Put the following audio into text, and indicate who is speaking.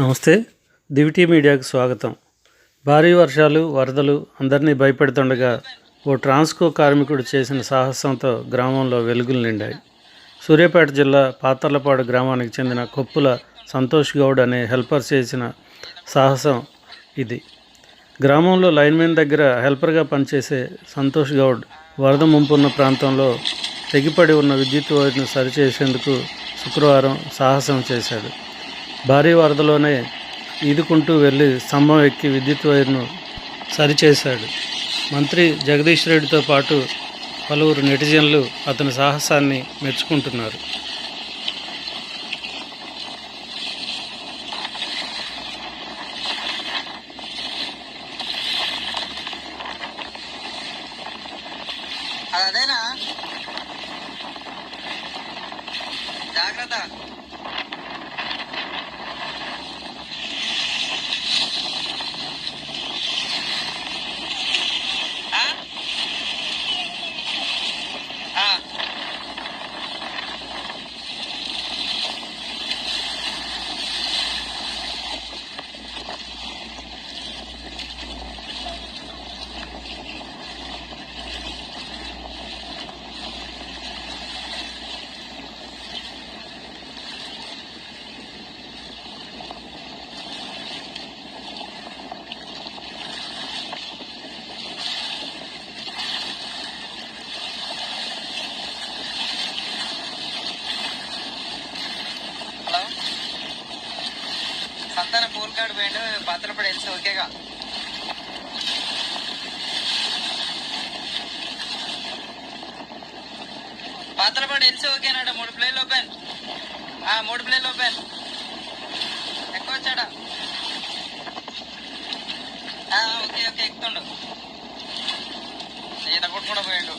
Speaker 1: నమస్తే. దివిటీమీడియాకు స్వాగతం. భారీ వర్షాలు, వరదలు అందరినీ భయపెడుతుండగా ఓ ట్రాన్స్కో కార్మికుడు చేసిన సాహసంతో గ్రామంలో వెలుగులు నిండాయి. సూర్యాపేట జిల్లా పాతర్లపాడు గ్రామానికి చెందిన కొప్పుల సంతోష్ గౌడ్ అనే హెల్పర్ చేసిన సాహసం ఇది. గ్రామంలో లైన్మెన్ దగ్గర హెల్పర్గా పనిచేసే సంతోష్ గౌడ్ వరద ముంపున్న ప్రాంతంలో తెగిపడి ఉన్న విద్యుత్ వైర్ను సరిచేసేందుకు శుక్రవారం సాహసం చేశాడు. భారీ వరదలోనే ఈదుకుంటూ వెళ్ళి స్తంభం ఎక్కి విద్యుత్ వైర్ను సరిచేశాడు. మంత్రి జగదీష్ రెడ్డితో పాటు పలువురు నెటిజన్లు అతని సాహసాన్ని మెచ్చుకుంటున్నారు.
Speaker 2: అదేనా జాగ్రత్త. సంతాన పూల్ కార్డు పోయిండు, పాత్రపడి వెళ్తే ఓకేగా. పాత్రపడి వెళ్తే ఓకేనాడ. 3 ప్లేట్లు ఓపెన్. 3 ప్లేట్లు ఓపెన్. ఎక్కువ వచ్చాడా? ఓకే ఓకే ఎక్కుతుండు. ఈత కొట్టుకుండా పోయిండు.